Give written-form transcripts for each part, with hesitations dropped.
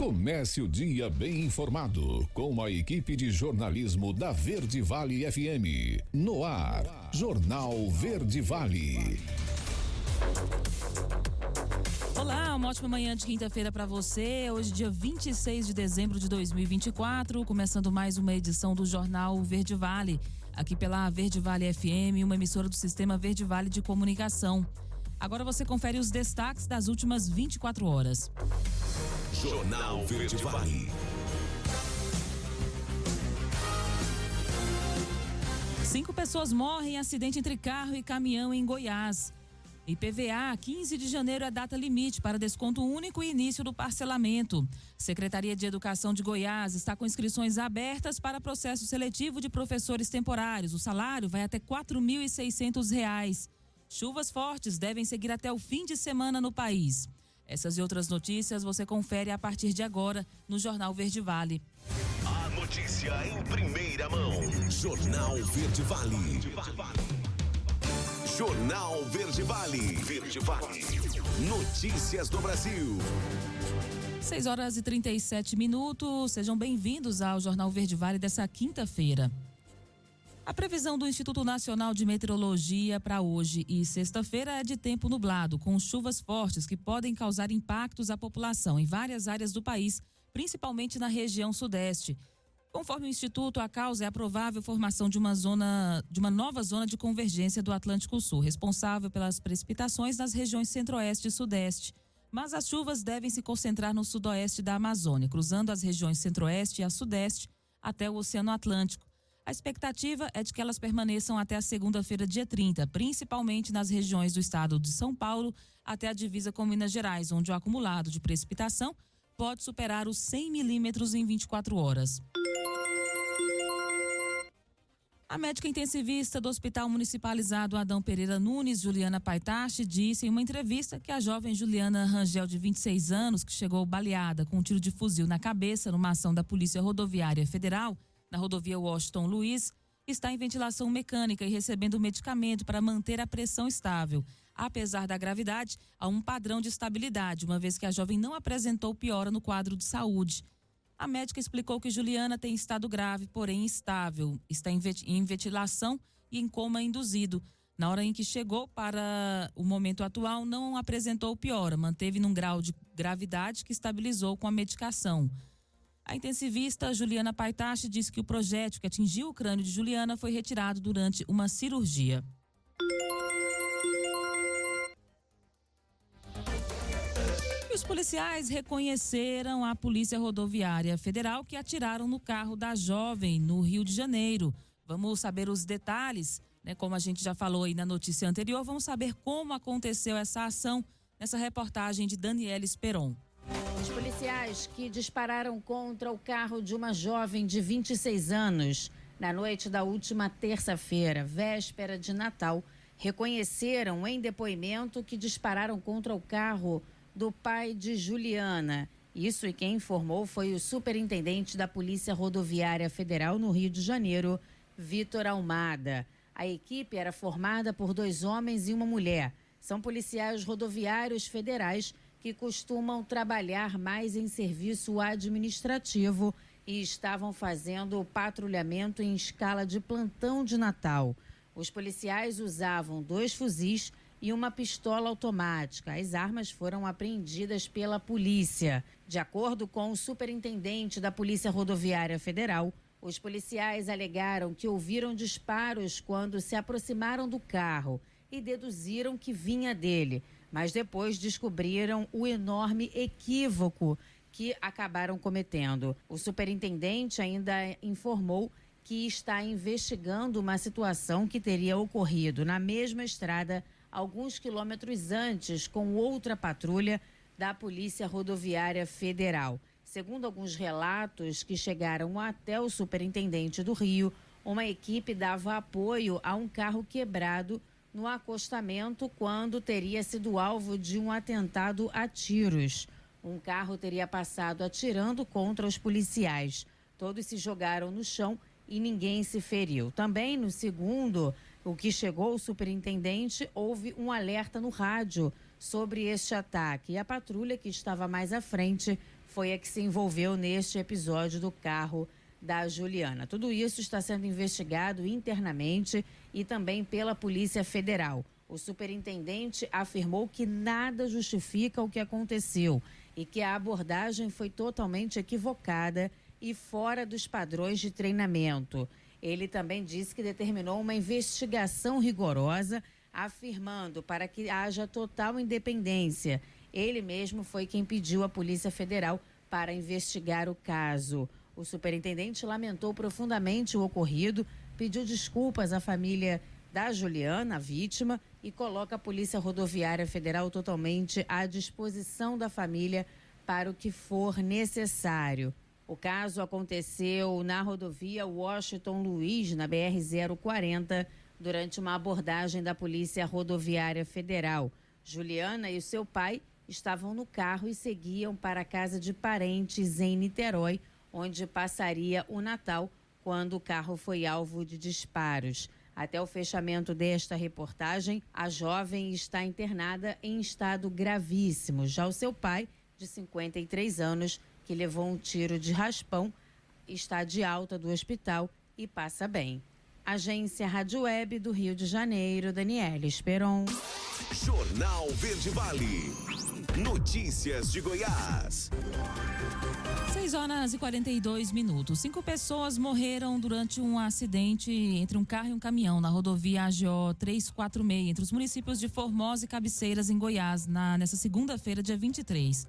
Comece o dia bem informado com a equipe de jornalismo da Verde Vale FM. No ar, Jornal Verde Vale. Olá, uma ótima manhã de quinta-feira para você. Hoje, dia 26 de dezembro de 2024, começando mais uma edição do Jornal Verde Vale, aqui pela Verde Vale FM, uma emissora do Sistema Verde Vale de Comunicação. Agora você confere os destaques das últimas 24 horas. Jornal Verde Vale. Cinco pessoas morrem em acidente entre carro e caminhão em Goiás. IPVA, 15 de janeiro é data limite para desconto único e início do parcelamento. Secretaria de Educação de Goiás está com inscrições abertas para processo seletivo de professores temporários. O salário vai até R$ 4.600. Chuvas fortes devem seguir até o fim de semana no país. Essas e outras notícias você confere a partir de agora no Jornal Verde Vale. A notícia em primeira mão. Jornal Verde Vale. Jornal Verde Vale. Verde Vale. Notícias do Brasil. 6 horas e 37 minutos. Sejam bem-vindos ao Jornal Verde Vale dessa quinta-feira. A previsão do Instituto Nacional de Meteorologia para hoje e sexta-feira é de tempo nublado, com chuvas fortes que podem causar impactos à população em várias áreas do país, principalmente na região sudeste. Conforme o Instituto, a causa é a provável formação de uma nova zona de convergência do Atlântico Sul, responsável pelas precipitações nas regiões centro-oeste e sudeste. Mas as chuvas devem se concentrar no sudoeste da Amazônia, cruzando as regiões centro-oeste e a sudeste até o Oceano Atlântico. A expectativa é de que elas permaneçam até a segunda-feira, dia 30, principalmente nas regiões do estado de São Paulo até a divisa com Minas Gerais, onde o acumulado de precipitação pode superar os 100 milímetros em 24 horas. A médica intensivista do Hospital Municipalizado Adão Pereira Nunes, Juliana Paitachi, disse em uma entrevista que a jovem Juliana Rangel, de 26 anos, que chegou baleada com um tiro de fuzil na cabeça numa ação da Polícia Rodoviária Federal, na rodovia Washington Luiz, está em ventilação mecânica e recebendo medicamento para manter a pressão estável. Apesar da gravidade, há um padrão de estabilidade, uma vez que a jovem não apresentou piora no quadro de saúde. A médica explicou que Juliana tem estado grave, porém estável. Está em ventilação e em coma induzido. Na hora em que chegou para o momento atual, não apresentou piora, manteve num grau de gravidade que estabilizou com a medicação. A intensivista Juliana Paitachi disse que o projétil que atingiu o crânio de Juliana foi retirado durante uma cirurgia. E os policiais reconheceram a Polícia Rodoviária Federal que atiraram no carro da jovem no Rio de Janeiro. Vamos saber os detalhes, né? Como a gente já falou aí na notícia anterior, vamos saber como aconteceu essa ação nessa reportagem de Daniela Esperon. Os policiais que dispararam contra o carro de uma jovem de 26 anos na noite da última terça-feira, véspera de Natal, reconheceram em depoimento que dispararam contra o carro do pai de Juliana. Isso, e quem informou foi o superintendente da Polícia Rodoviária Federal no Rio de Janeiro, Vitor Almada. A equipe era formada por 2 homens e uma mulher. São policiais rodoviários federais que costumam trabalhar mais em serviço administrativo e estavam fazendo patrulhamento em escala de plantão de Natal. Os policiais usavam 2 fuzis e uma pistola automática. As armas foram apreendidas pela polícia. De acordo com o superintendente da Polícia Rodoviária Federal, os policiais alegaram que ouviram disparos quando se aproximaram do carro e deduziram que vinha dele, mas depois descobriram o enorme equívoco que acabaram cometendo. O superintendente ainda informou que está investigando uma situação que teria ocorrido na mesma estrada alguns quilômetros antes com outra patrulha da Polícia Rodoviária Federal. Segundo alguns relatos que chegaram até o superintendente do Rio, uma equipe dava apoio a um carro quebrado no acostamento quando teria sido alvo de um atentado a tiros. Um carro teria passado atirando contra os policiais. Todos se jogaram no chão e ninguém se feriu. Também, no segundo, o que chegou o superintendente, houve um alerta no rádio sobre este ataque. E a patrulha que estava mais à frente foi a que se envolveu neste episódio do carro da Juliana. Tudo isso está sendo investigado internamente e também pela Polícia Federal. O superintendente afirmou que nada justifica o que aconteceu e que a abordagem foi totalmente equivocada e fora dos padrões de treinamento. Ele também disse que determinou uma investigação rigorosa, afirmando para que haja total independência. Ele mesmo foi quem pediu à Polícia Federal para investigar o caso. O superintendente lamentou profundamente o ocorrido, pediu desculpas à família da Juliana, a vítima, e coloca a Polícia Rodoviária Federal totalmente à disposição da família para o que for necessário. O caso aconteceu na rodovia Washington Luiz, na BR-040, durante uma abordagem da Polícia Rodoviária Federal. Juliana e o seu pai estavam no carro e seguiam para a casa de parentes em Niterói, onde passaria o Natal, quando o carro foi alvo de disparos. Até o fechamento desta reportagem, a jovem está internada em estado gravíssimo. Já o seu pai, de 53 anos, que levou um tiro de raspão, está de alta do hospital e passa bem. Agência Rádio Web do Rio de Janeiro, Daniela Esperon. Jornal Verde Vale. Notícias de Goiás. 6h42. 5 pessoas morreram durante um acidente entre um carro e um caminhão na rodovia AGO 346, entre os municípios de Formosa e Cabeceiras, em Goiás, nessa segunda-feira, dia 23.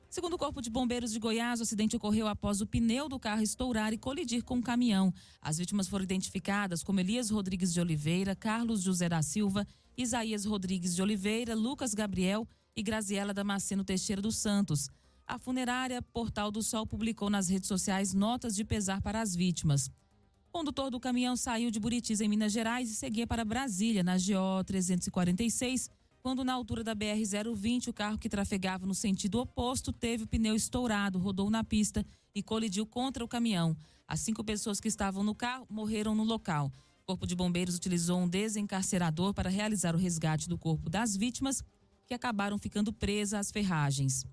Segundo o Corpo de Bombeiros de Goiás, o acidente ocorreu após o pneu do carro estourar e colidir com o caminhão. As vítimas foram identificadas como Elias Rodrigues de Oliveira, Carlos José da Silva, Isaías Rodrigues de Oliveira, Lucas Gabriel e Graziela Damasceno Teixeira dos Santos. A funerária Portal do Sol publicou nas redes sociais notas de pesar para as vítimas. O condutor do caminhão saiu de Buritis, em Minas Gerais, e seguia para Brasília, na GO 346, quando na altura da BR-020 o carro que trafegava no sentido oposto teve o pneu estourado, rodou na pista e colidiu contra o caminhão. As 5 pessoas que estavam no carro morreram no local. O Corpo de Bombeiros utilizou um desencarcerador para realizar o resgate do corpo das vítimas, que acabaram ficando presas às ferragens.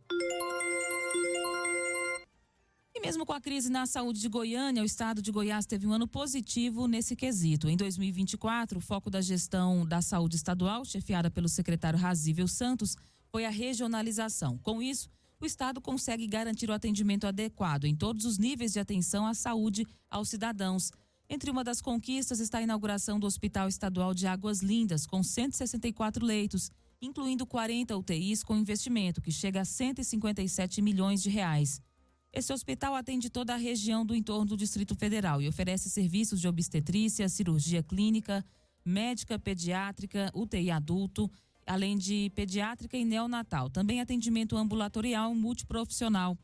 E mesmo com a crise na saúde de Goiânia, o estado de Goiás teve um ano positivo nesse quesito. Em 2024, o foco da gestão da saúde estadual, chefiada pelo secretário Razível Santos, foi a regionalização. Com isso, o estado consegue garantir o atendimento adequado em todos os níveis de atenção à saúde aos cidadãos. Entre uma das conquistas está a inauguração do Hospital Estadual de Águas Lindas, com 164 leitos, incluindo 40 UTIs com investimento que chega a 157 milhões de reais. Esse hospital atende toda a região do entorno do Distrito Federal e oferece serviços de obstetrícia, cirurgia clínica, médica pediátrica, UTI adulto, além de pediátrica e neonatal. Também atendimento ambulatorial multiprofissional.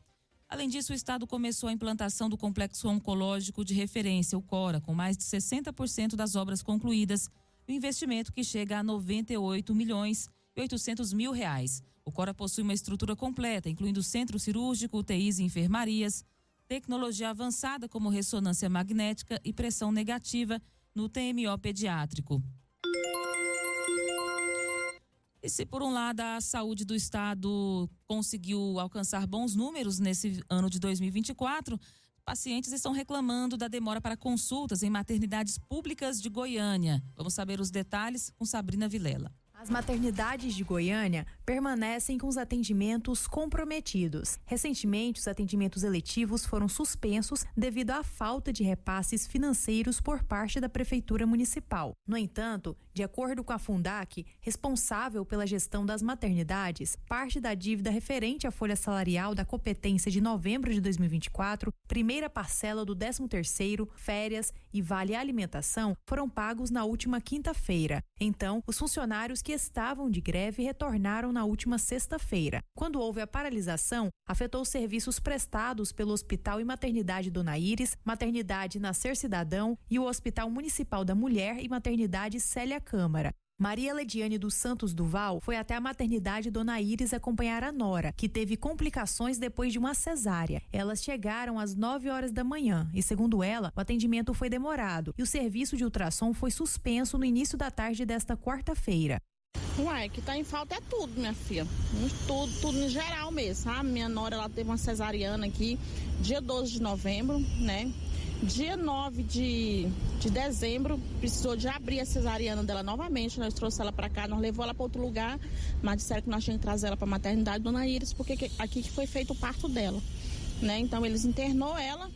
Além disso, o estado começou a implantação do Complexo Oncológico de Referência, o CORA, com mais de 60% das obras concluídas, e o investimento que chega a 98 milhões e 800 mil reais. O CORA possui uma estrutura completa, incluindo centro cirúrgico, UTIs e enfermarias, tecnologia avançada como ressonância magnética e pressão negativa no TMO pediátrico. E se por um lado a saúde do estado conseguiu alcançar bons números nesse ano de 2024, pacientes estão reclamando da demora para consultas em maternidades públicas de Goiânia. Vamos saber os detalhes com Sabrina Vilela. As maternidades de Goiânia permanecem com os atendimentos comprometidos. Recentemente, os atendimentos eletivos foram suspensos devido à falta de repasses financeiros por parte da Prefeitura Municipal. No entanto, de acordo com a Fundac, responsável pela gestão das maternidades, parte da dívida referente à folha salarial da competência de novembro de 2024, primeira parcela do 13º, férias e vale alimentação foram pagos na última quinta-feira. Então, os funcionários que estavam de greve retornaram na última sexta-feira. Quando houve a paralisação, afetou os serviços prestados pelo Hospital e Maternidade Dona Iris, Maternidade Nascer Cidadão e o Hospital Municipal da Mulher e Maternidade Célia Câmara. Maria Lediane dos Santos Duval foi até a maternidade Dona Iris acompanhar a nora, que teve complicações depois de uma cesárea. Elas chegaram às 9 horas da manhã e, segundo ela, o atendimento foi demorado e o serviço de ultrassom foi suspenso no início da tarde desta quarta-feira. Ué, que tá em falta é tudo, minha filha. Tudo em geral mesmo, sabe? Minha nora, ela teve uma cesariana aqui, dia 12 de novembro, né? Dia 9 de dezembro, precisou de abrir a cesariana dela novamente. Nós trouxemos ela para cá, nós levou ela para outro lugar, mas disseram que nós tínhamos que trazer ela para a maternidade Dona Iris, porque aqui que foi feito o parto dela, né? Então eles internou ela,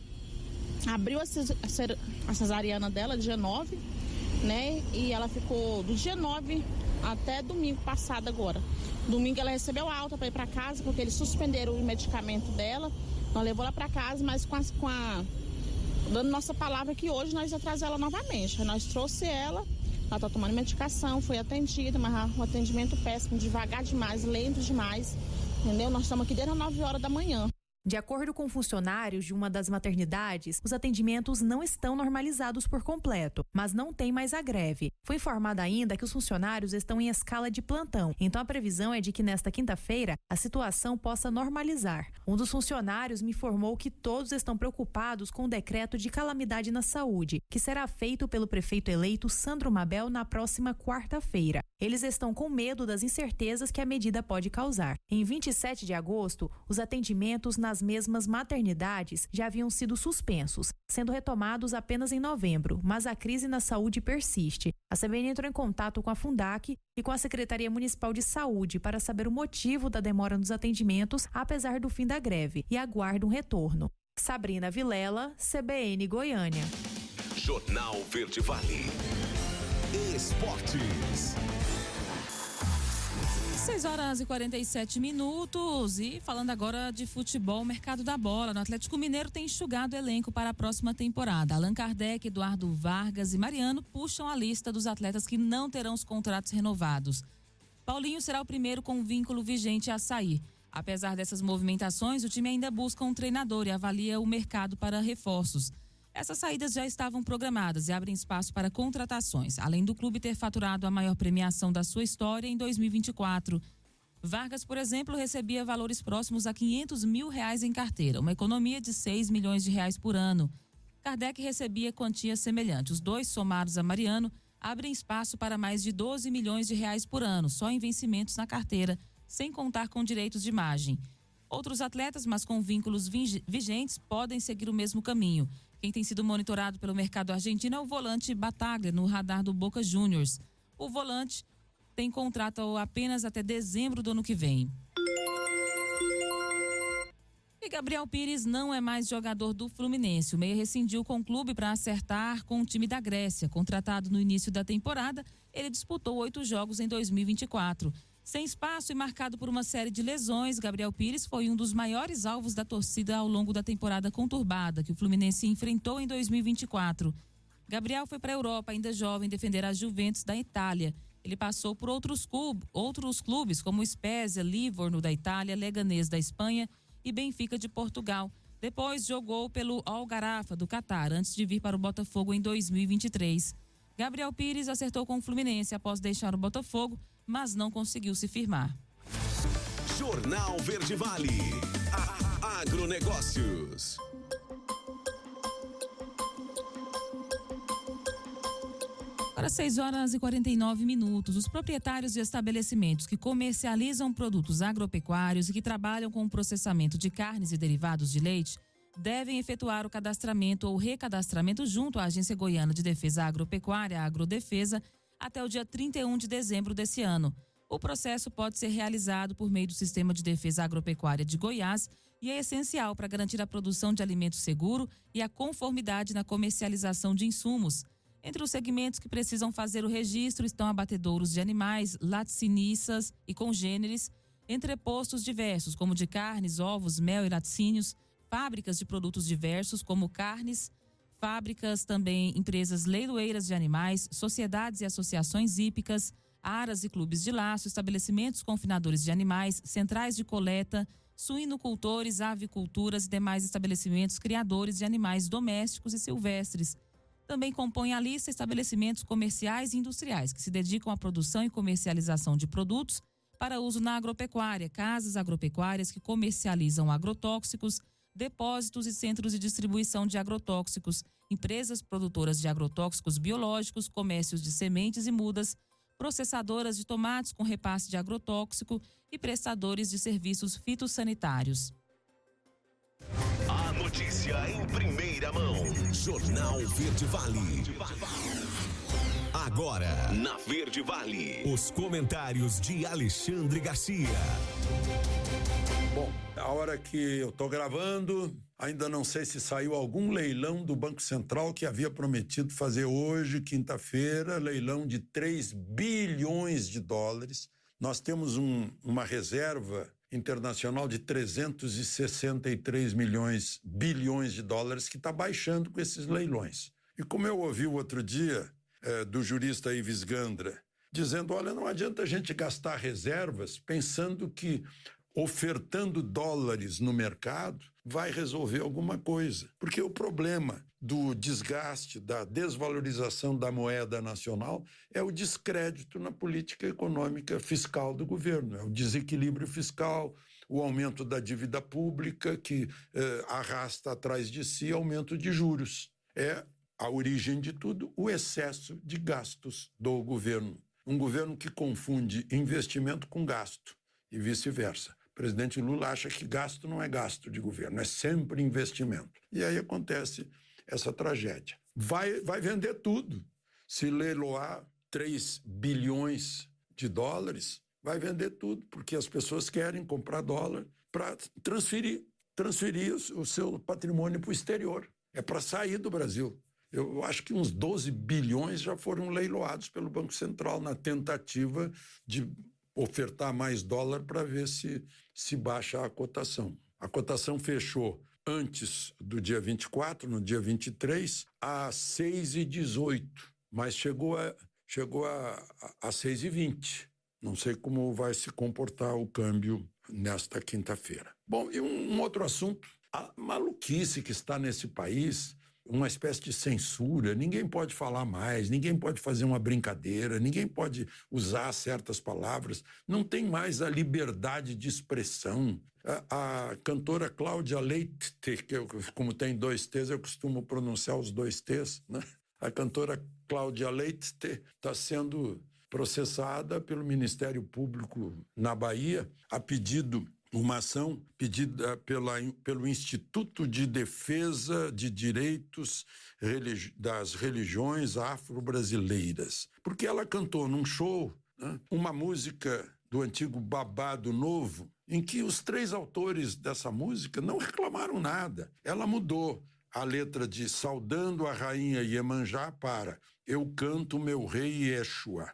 abriu a cesariana dela dia 9, né? E ela ficou do dia 9 até domingo passado agora. Domingo ela recebeu alta para ir para casa, porque eles suspenderam o medicamento dela. Nós levou ela para casa, mas dando nossa palavra que hoje nós vamos trazer ela novamente. Aí nós trouxe ela está tomando medicação, foi atendida, mas um atendimento péssimo, devagar demais, lento demais, entendeu? Nós estamos aqui desde as 9 horas da manhã. De acordo com funcionários de uma das maternidades, os atendimentos não estão normalizados por completo, mas não tem mais a greve. Foi informado ainda que os funcionários estão em escala de plantão, então a previsão é de que nesta quinta-feira a situação possa normalizar. Um dos funcionários me informou que todos estão preocupados com o decreto de calamidade na saúde, que será feito pelo prefeito eleito Sandro Mabel na próxima quarta-feira. Eles estão com medo das incertezas que a medida pode causar. Em 27 de agosto, os atendimentos nas mesmas maternidades já haviam sido suspensos, sendo retomados apenas em novembro, mas a crise na saúde persiste. A CBN entrou em contato com a Fundac e com a Secretaria Municipal de Saúde para saber o motivo da demora nos atendimentos, apesar do fim da greve, e aguarda um retorno. Sabrina Vilela, CBN Goiânia. Jornal Verde Vale. Esportes. 6 horas e 47 minutos e falando agora de futebol, mercado da bola. No Atlético Mineiro tem enxugado o elenco para a próxima temporada. Allan Kardec, Eduardo Vargas e Mariano puxam a lista dos atletas que não terão os contratos renovados. Paulinho será o primeiro com vínculo vigente a sair. Apesar dessas movimentações, o time ainda busca um treinador e avalia o mercado para reforços. Essas saídas já estavam programadas e abrem espaço para contratações, além do clube ter faturado a maior premiação da sua história em 2024. Vargas, por exemplo, recebia valores próximos a R$500 mil em carteira, uma economia de R$6 milhões por ano. Kardec recebia quantia semelhante. Os dois, somados a Mariano, abrem espaço para mais de R$12 milhões por ano, só em vencimentos na carteira, sem contar com direitos de imagem. Outros atletas, mas com vínculos vigentes, podem seguir o mesmo caminho. Quem tem sido monitorado pelo mercado argentino é o volante Bataglia, no radar do Boca Juniors. O volante tem contrato apenas até dezembro do ano que vem. E Gabriel Pires não é mais jogador do Fluminense. O meia rescindiu com o clube para acertar com o time da Grécia. Contratado no início da temporada, ele disputou 8 jogos em 2024. Sem espaço e marcado por uma série de lesões, Gabriel Pires foi um dos maiores alvos da torcida ao longo da temporada conturbada que o Fluminense enfrentou em 2024. Gabriel foi para a Europa ainda jovem defender a Juventus da Itália. Ele passou por outros clubes como Spezia, Livorno da Itália, Leganés da Espanha e Benfica de Portugal. Depois jogou pelo Al Gharafa do Catar, antes de vir para o Botafogo em 2023. Gabriel Pires acertou com o Fluminense após deixar o Botafogo, mas não conseguiu se firmar. Jornal Verde Vale. Agronegócios. Para 6 horas e 49 minutos, os proprietários de estabelecimentos que comercializam produtos agropecuários e que trabalham com o processamento de carnes e derivados de leite devem efetuar o cadastramento ou recadastramento junto à Agência Goiana de Defesa Agropecuária, Agrodefesa, até o dia 31 de dezembro desse ano. O processo pode ser realizado por meio do Sistema de Defesa Agropecuária de Goiás e é essencial para garantir a produção de alimento seguro e a conformidade na comercialização de insumos. Entre os segmentos que precisam fazer o registro estão abatedouros de animais, laticínias e congêneres, entrepostos diversos, como de carnes, ovos, mel e laticínios, fábricas de produtos diversos, como carnes, fábricas também, empresas leiloeiras de animais, sociedades e associações hípicas, aras e clubes de laço, estabelecimentos confinadores de animais, centrais de coleta, suinocultores, aviculturas e demais estabelecimentos criadores de animais domésticos e silvestres. Também compõem a lista estabelecimentos comerciais e industriais que se dedicam à produção e comercialização de produtos para uso na agropecuária, casas agropecuárias que comercializam agrotóxicos, depósitos e centros de distribuição de agrotóxicos, empresas produtoras de agrotóxicos biológicos, comércios de sementes e mudas, processadoras de tomates com repasse de agrotóxico e prestadores de serviços fitossanitários. A notícia em primeira mão. Jornal Verde Vale. Agora, na Verde Vale, os comentários de Alexandre Garcia. Bom, a hora que eu estou gravando, ainda não sei se saiu algum leilão do Banco Central que havia prometido fazer hoje, quinta-feira, leilão de 3 bilhões de dólares. Nós temos uma reserva internacional de 363 bilhões de dólares que está baixando com esses leilões. E como eu ouvi o outro dia do jurista Ives Gandra, dizendo, olha, não adianta a gente gastar reservas pensando que ofertando dólares no mercado vai resolver alguma coisa. Porque o problema do desgaste, da desvalorização da moeda nacional é o descrédito na política econômica fiscal do governo, é o desequilíbrio fiscal, o aumento da dívida pública que arrasta atrás de si aumento de juros. É a origem de tudo, o excesso de gastos do governo. Um governo que confunde investimento com gasto e vice-versa. O presidente Lula acha que gasto não é gasto de governo, é sempre investimento. E aí acontece essa tragédia. Vai vender tudo. Se leiloar 3 bilhões de dólares, vai vender tudo, porque as pessoas querem comprar dólar para transferir o seu patrimônio para o exterior. É para sair do Brasil. Eu acho que uns 12 bilhões já foram leiloados pelo Banco Central na tentativa de ofertar mais dólar para ver se baixa a cotação. A cotação fechou antes do dia 24, no dia 23, a 6,18, mas chegou a 6,20. Não sei como vai se comportar o câmbio nesta quinta-feira. Bom, e um outro assunto, a maluquice que está nesse país, uma espécie de censura, ninguém pode falar mais, ninguém pode fazer uma brincadeira, ninguém pode usar certas palavras, não tem mais a liberdade de expressão. A cantora Cláudia Leite, que como tem 2 T's, eu costumo pronunciar os 2 T's, né? A cantora Cláudia Leite está sendo processada pelo Ministério Público na Bahia a pedido uma ação pedida pelo Instituto de Defesa de Direitos das Religiões Afro-Brasileiras, porque ela cantou num show, né, uma música do antigo Babado Novo, em que os 3 autores dessa música não reclamaram nada. Ela mudou a letra de Saudando a Rainha Iemanjá para Eu canto meu rei Yeshua.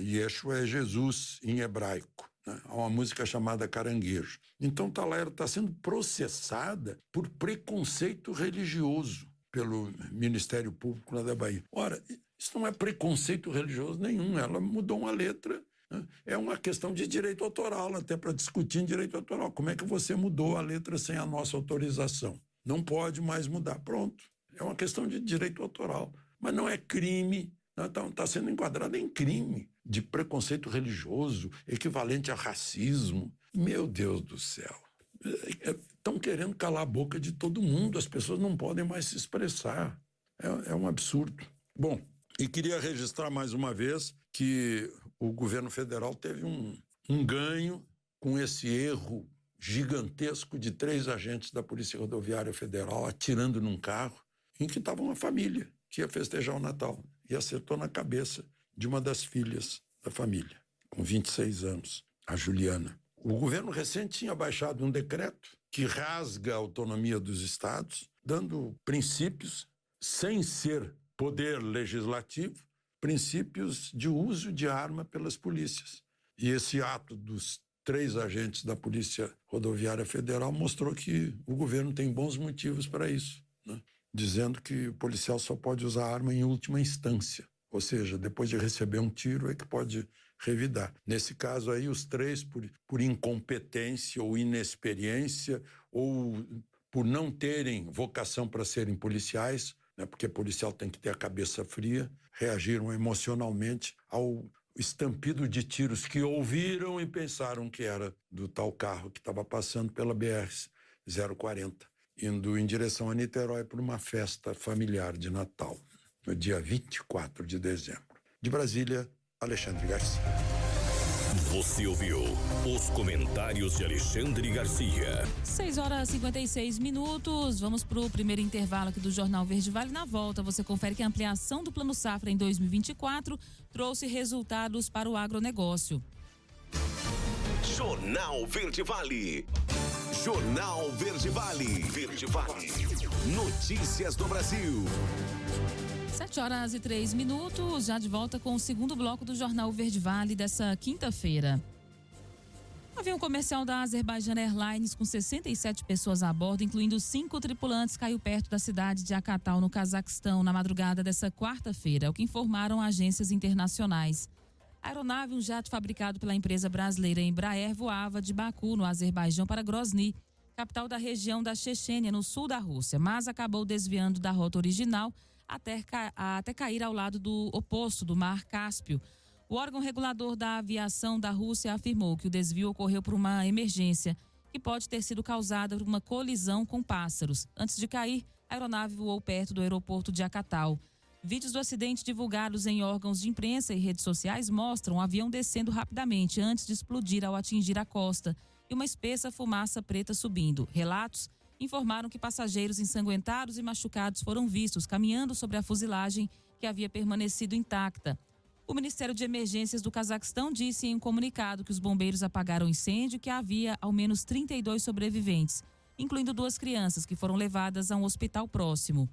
Yeshua é Jesus em hebraico. Há uma música chamada Caranguejo. Então ela está sendo processada por preconceito religioso pelo Ministério Público lá da Bahia. Ora, isso não é preconceito religioso nenhum, ela mudou uma letra, né? É uma questão de direito autoral, até para discutir em direito autoral. Como é que você mudou a letra sem a nossa autorização? Não pode mais mudar. Pronto, é uma questão de direito autoral. Mas não é crime, está sendo enquadrado em crime de preconceito religioso, equivalente a racismo. Meu Deus do céu. Estão querendo calar a boca de todo mundo, as pessoas não podem mais se expressar. É um absurdo. Bom, e queria registrar mais uma vez que o governo federal teve um ganho com esse erro gigantesco de 3 agentes da Polícia Rodoviária Federal atirando num carro em que estava uma família que ia festejar o Natal e acertou na cabeça de uma das filhas da família, com 26 anos, a Juliana. O governo recente tinha baixado um decreto que rasga a autonomia dos estados, dando princípios, sem ser poder legislativo, princípios de uso de arma pelas polícias. E esse ato dos 3 agentes da Polícia Rodoviária Federal mostrou que o governo tem bons motivos para isso, né? Dizendo que o policial só pode usar arma em última instância, ou seja, depois de receber um tiro é que pode revidar. Nesse caso aí, os 3, por incompetência ou inexperiência, ou por não terem vocação para serem policiais, né, porque policial tem que ter a cabeça fria, reagiram emocionalmente ao estampido de tiros que ouviram e pensaram que era do tal carro que estava passando pela BR-040, indo em direção a Niterói para uma festa familiar de Natal, no dia 24 de dezembro. De Brasília, Alexandre Garcia. Você ouviu os comentários de Alexandre Garcia. 6h56. Vamos para o primeiro intervalo aqui do Jornal Verde Vale. Na volta, você confere que a ampliação do Plano Safra em 2024 trouxe resultados para o agronegócio. Jornal Verde Vale. Jornal Verde Vale. Verde Vale. Notícias do Brasil. 7h03, já de volta com o segundo bloco do Jornal Verde Vale dessa quinta-feira. O avião comercial da Azerbaijan Airlines com 67 pessoas a bordo, incluindo 5 tripulantes, caiu perto da cidade de Akatau, no Cazaquistão, na madrugada dessa quarta-feira, é o que informaram agências internacionais. A aeronave, um jato fabricado pela empresa brasileira Embraer, voava de Baku, no Azerbaijão, para Grozny, capital da região da Chechênia, no sul da Rússia, mas acabou desviando da rota original até cair ao lado do oposto do Mar Cáspio. O órgão regulador da aviação da Rússia afirmou que o desvio ocorreu por uma emergência que pode ter sido causada por uma colisão com pássaros. Antes de cair, a aeronave voou perto do aeroporto de Akatau. Vídeos do acidente divulgados em órgãos de imprensa e redes sociais mostram o avião descendo rapidamente antes de explodir ao atingir a costa e uma espessa fumaça preta subindo. Relatos informaram que passageiros ensanguentados e machucados foram vistos caminhando sobre a fuselagem que havia permanecido intacta. O Ministério de Emergências do Cazaquistão disse em um comunicado que os bombeiros apagaram o incêndio e que havia ao menos 32 sobreviventes, incluindo 2 crianças que foram levadas a um hospital próximo.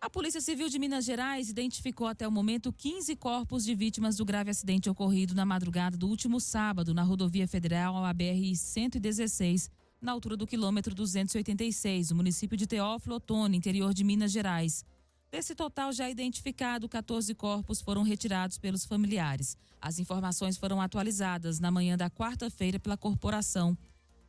A Polícia Civil de Minas Gerais identificou até o momento 15 corpos de vítimas do grave acidente ocorrido na madrugada do último sábado na rodovia federal BR-116, na altura do quilômetro 286, no município de Teófilo Otoni, interior de Minas Gerais. Desse total já identificado, 14 corpos foram retirados pelos familiares. As informações foram atualizadas na manhã da quarta-feira pela corporação.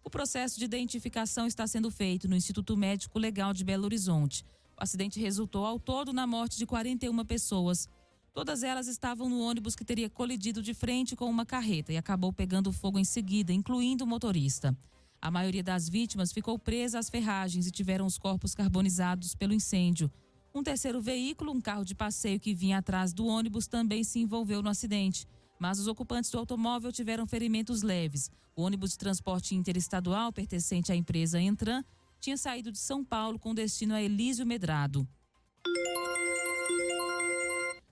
O processo de identificação está sendo feito no Instituto Médico Legal de Belo Horizonte. O acidente resultou ao todo na morte de 41 pessoas. Todas elas estavam no ônibus que teria colidido de frente com uma carreta e acabou pegando fogo em seguida, incluindo o motorista. A maioria das vítimas ficou presa às ferragens e tiveram os corpos carbonizados pelo incêndio. Um terceiro veículo, um carro de passeio que vinha atrás do ônibus, também se envolveu no acidente. Mas os ocupantes do automóvel tiveram ferimentos leves. O ônibus de transporte interestadual, pertencente à empresa Entran, tinha saído de São Paulo com destino a Elísio Medrado.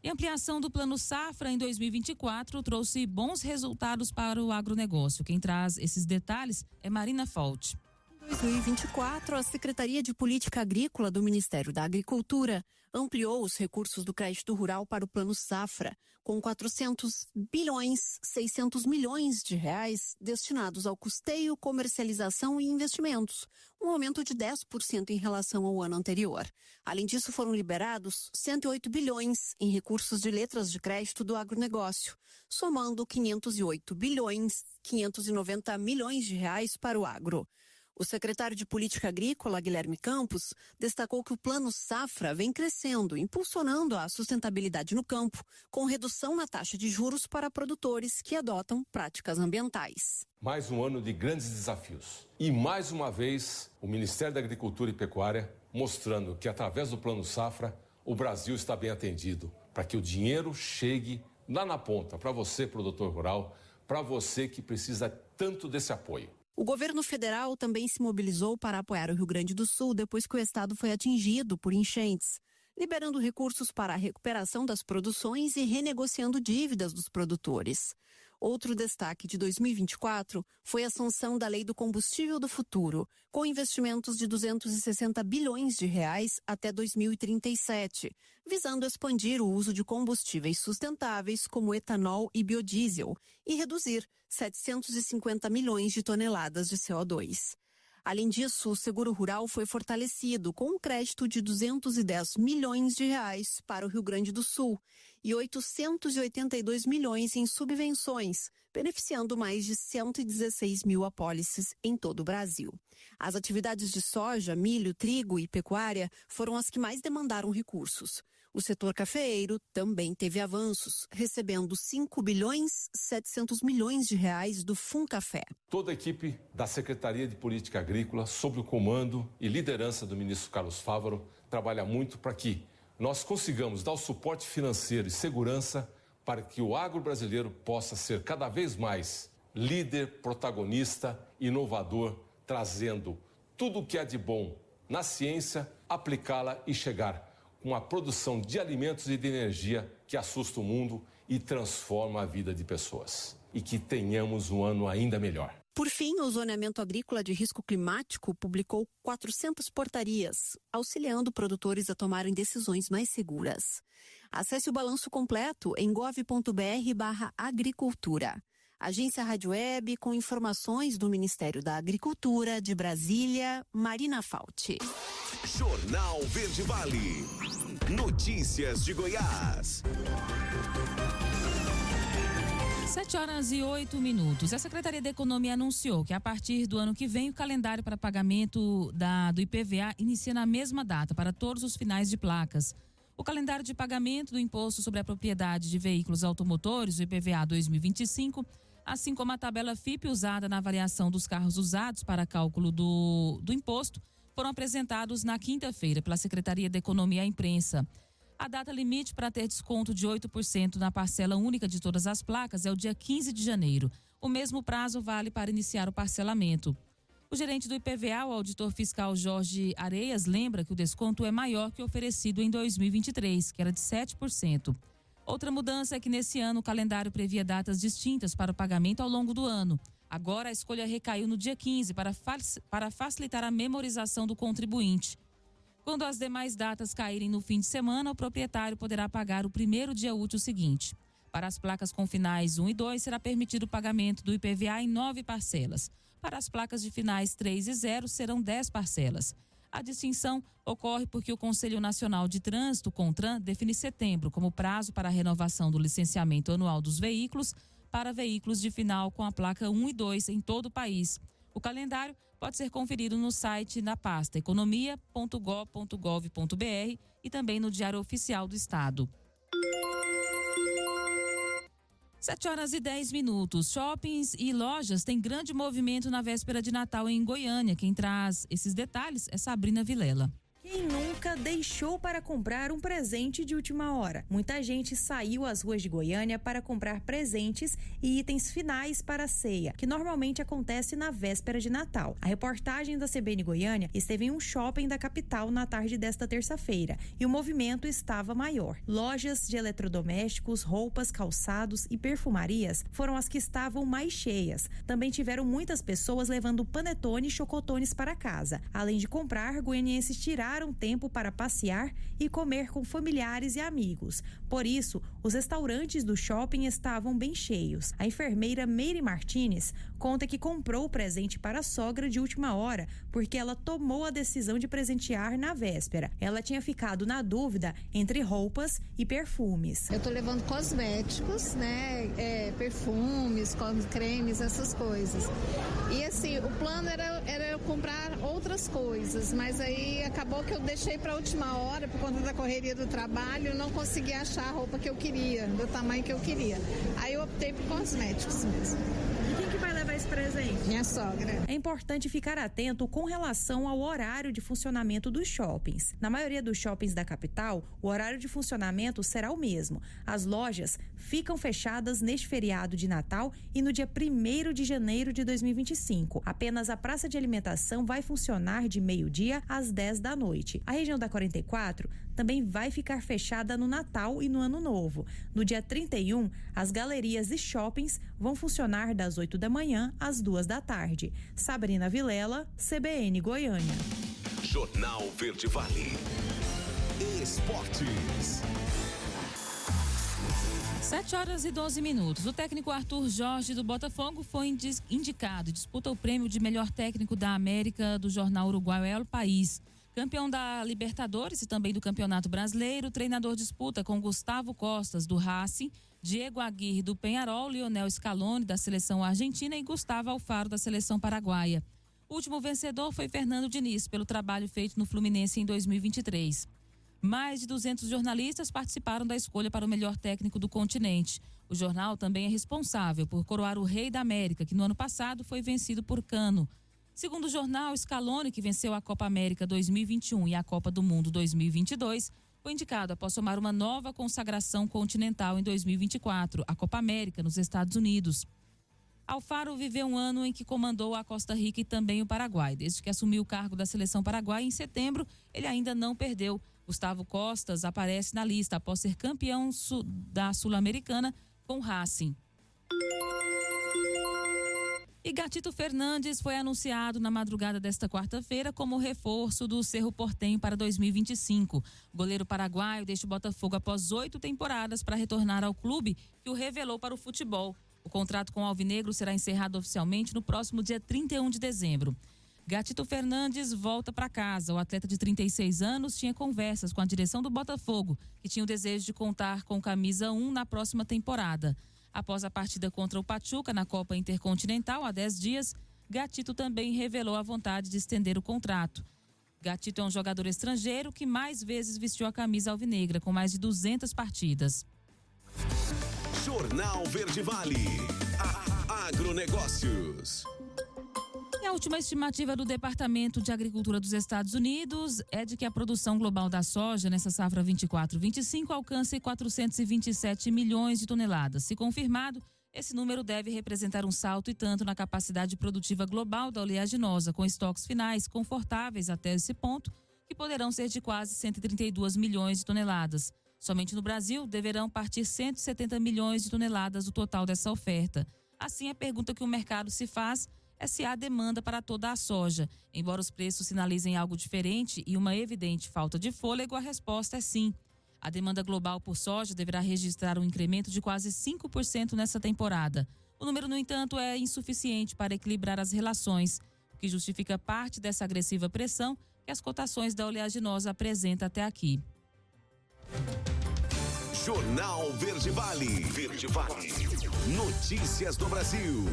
E a ampliação do Plano Safra em 2024 trouxe bons resultados para o agronegócio. Quem traz esses detalhes é Marina Folt. Em 2024, a Secretaria de Política Agrícola do Ministério da Agricultura ampliou os recursos do crédito rural para o Plano Safra, com 400,6 bilhões de reais destinados ao custeio, comercialização e investimentos, um aumento de 10% em relação ao ano anterior. Além disso, foram liberados 108 bilhões em recursos de letras de crédito do agronegócio, somando 590 milhões de reais para o agro. O secretário de Política Agrícola, Guilherme Campos, destacou que o Plano Safra vem crescendo, impulsionando a sustentabilidade no campo, com redução na taxa de juros para produtores que adotam práticas ambientais. Mais um ano de grandes desafios. E mais uma vez, o Ministério da Agricultura e Pecuária mostrando que, através do Plano Safra, o Brasil está bem atendido, para que o dinheiro chegue lá na ponta, para você, produtor rural, para você que precisa tanto desse apoio. O governo federal também se mobilizou para apoiar o Rio Grande do Sul depois que o estado foi atingido por enchentes, liberando recursos para a recuperação das produções e renegociando dívidas dos produtores. Outro destaque de 2024 foi a sanção da Lei do Combustível do Futuro, com investimentos de 260 bilhões de reais até 2037, visando expandir o uso de combustíveis sustentáveis como etanol e biodiesel e reduzir 750 milhões de toneladas de CO2. Além disso, o seguro rural foi fortalecido com um crédito de 210 milhões de reais para o Rio Grande do Sul e 882 milhões em subvenções, beneficiando mais de 116 mil apólices em todo o Brasil. As atividades de soja, milho, trigo e pecuária foram as que mais demandaram recursos. O setor cafeeiro também teve avanços, recebendo 5 bilhões 700 milhões de reais do Funcafé. Toda a equipe da Secretaria de Política Agrícola, sob o comando e liderança do ministro Carlos Fávaro, trabalha muito para que nós consigamos dar o suporte financeiro e segurança para que o agro brasileiro possa ser cada vez mais líder, protagonista, inovador, trazendo tudo o que é de bom na ciência, aplicá-la e chegar com a produção de alimentos e de energia que assusta o mundo e transforma a vida de pessoas. E que tenhamos um ano ainda melhor. Por fim, o Zoneamento Agrícola de Risco Climático publicou 400 portarias, auxiliando produtores a tomarem decisões mais seguras. Acesse o balanço completo em gov.br/agricultura. Agência Rádio Web com informações do Ministério da Agricultura de Brasília, Marina Fauci. Jornal Verde Vale. Notícias de Goiás. 7h08. A Secretaria da Economia anunciou que a partir do ano que vem o calendário para pagamento do IPVA inicia na mesma data para todos os finais de placas. O calendário de pagamento do Imposto sobre a Propriedade de Veículos Automotores, o IPVA 2025, assim como a tabela FIPE usada na avaliação dos carros usados para cálculo do imposto, foram apresentados na quinta-feira pela Secretaria da Economia à imprensa. A data limite para ter desconto de 8% na parcela única de todas as placas é o dia 15 de janeiro. O mesmo prazo vale para iniciar o parcelamento. O gerente do IPVA, o auditor fiscal Jorge Areias, lembra que o desconto é maior que o oferecido em 2023, que era de 7%. Outra mudança é que nesse ano o calendário previa datas distintas para o pagamento ao longo do ano. Agora a escolha recaiu no dia 15 para facilitar a memorização do contribuinte. Quando as demais datas caírem no fim de semana, o proprietário poderá pagar o primeiro dia útil seguinte. Para as placas com finais 1 e 2, será permitido o pagamento do IPVA em 9 parcelas. Para as placas de finais 3 e 0, serão 10 parcelas. A distinção ocorre porque o Conselho Nacional de Trânsito, CONTRAN, define setembro como prazo para a renovação do licenciamento anual dos veículos para veículos de final com a placa 1 e 2 em todo o país. O calendário pode ser conferido no site na pasta economia.gov.br e também no Diário Oficial do Estado. 7h10. Shoppings e lojas têm grande movimento na véspera de Natal em Goiânia. Quem traz esses detalhes é Sabrina Vilela. Quem nunca deixou para comprar um presente de última hora? Muita gente saiu às ruas de Goiânia para comprar presentes e itens finais para a ceia, que normalmente acontece na véspera de Natal. A reportagem da CBN Goiânia esteve em um shopping da capital na tarde desta terça-feira e o movimento estava maior. Lojas de eletrodomésticos, roupas, calçados e perfumarias foram as que estavam mais cheias. Também tiveram muitas pessoas levando panetone e chocotones para casa. Além de comprar, goianienses tiraram tempo para passear e comer com familiares e amigos. Por isso, os restaurantes do shopping estavam bem cheios. A enfermeira Meire Martínez conta que comprou o presente para a sogra de última hora, porque ela tomou a decisão de presentear na véspera. Ela tinha ficado na dúvida entre roupas e perfumes. Eu tô levando cosméticos, né? Perfumes, cremes, essas coisas. E assim, o plano era eu comprar outras coisas, mas aí acabou que eu deixei para a última hora, por conta da correria do trabalho, eu não consegui achar a roupa que eu queria, do tamanho que eu queria. Aí eu optei por cosméticos mesmo. E quem que vai levar esse presente? Minha sogra. É importante ficar atento com relação ao horário de funcionamento dos shoppings. Na maioria dos shoppings da capital, o horário de funcionamento será o mesmo. As lojas ficam fechadas neste feriado de Natal e no dia 1º de janeiro de 2025. Apenas a praça de alimentação vai funcionar de meio-dia às 10 da noite. A região da 44 também vai ficar fechada no Natal e no Ano Novo. No dia 31, as galerias e shoppings vão funcionar das 8 da manhã às 2 da tarde. Sabrina Vilela, CBN Goiânia. Jornal Verde Vale. Esportes. 7h12. O técnico Arthur Jorge do Botafogo foi indicado e disputa o prêmio de melhor técnico da América do jornal uruguaio El País. Campeão da Libertadores e também do Campeonato Brasileiro, o treinador disputa com Gustavo Costas do Racing, Diego Aguirre do Peñarol, Lionel Scaloni da seleção argentina e Gustavo Alfaro da seleção paraguaia. O último vencedor foi Fernando Diniz pelo trabalho feito no Fluminense em 2023. Mais de 200 jornalistas participaram da escolha para o melhor técnico do continente. O jornal também é responsável por coroar o Rei da América, que no ano passado foi vencido por Cano. Segundo o jornal, Scaloni, que venceu a Copa América 2021 e a Copa do Mundo 2022, foi indicado após somar uma nova consagração continental em 2024, a Copa América, nos Estados Unidos. Alfaro viveu um ano em que comandou a Costa Rica e também o Paraguai. Desde que assumiu o cargo da seleção paraguaia em setembro, ele ainda não perdeu. Gustavo Costas aparece na lista após ser campeão da Sul-Americana com o Racing. E Gatito Fernandes foi anunciado na madrugada desta quarta-feira como reforço do Cerro Porteño para 2025. O goleiro paraguaio deixa o Botafogo após 8 temporadas para retornar ao clube que o revelou para o futebol. O contrato com o Alvinegro será encerrado oficialmente no próximo dia 31 de dezembro. Gatito Fernandes volta para casa. O atleta de 36 anos tinha conversas com a direção do Botafogo, que tinha o desejo de contar com camisa 1 na próxima temporada. Após a partida contra o Pachuca na Copa Intercontinental há 10 dias, Gatito também revelou a vontade de estender o contrato. Gatito é um jogador estrangeiro que mais vezes vestiu a camisa alvinegra, com mais de 200 partidas. Jornal Verde Vale. Agronegócios. E a última estimativa do Departamento de Agricultura dos Estados Unidos é de que a produção global da soja nessa safra 24-25 alcance 427 milhões de toneladas. Se confirmado, esse número deve representar um salto e tanto na capacidade produtiva global da oleaginosa, com estoques finais confortáveis até esse ponto, que poderão ser de quase 132 milhões de toneladas. Somente no Brasil deverão partir 170 milhões de toneladas do total dessa oferta. Assim, a pergunta que o mercado se faz é se há demanda para toda a soja. Embora os preços sinalizem algo diferente e uma evidente falta de fôlego, a resposta é sim. A demanda global por soja deverá registrar um incremento de quase 5% nessa temporada. O número, no entanto, é insuficiente para equilibrar as relações, o que justifica parte dessa agressiva pressão que as cotações da oleaginosa apresentam até aqui. Jornal Verde Vale. Verde Vale. Notícias do Brasil.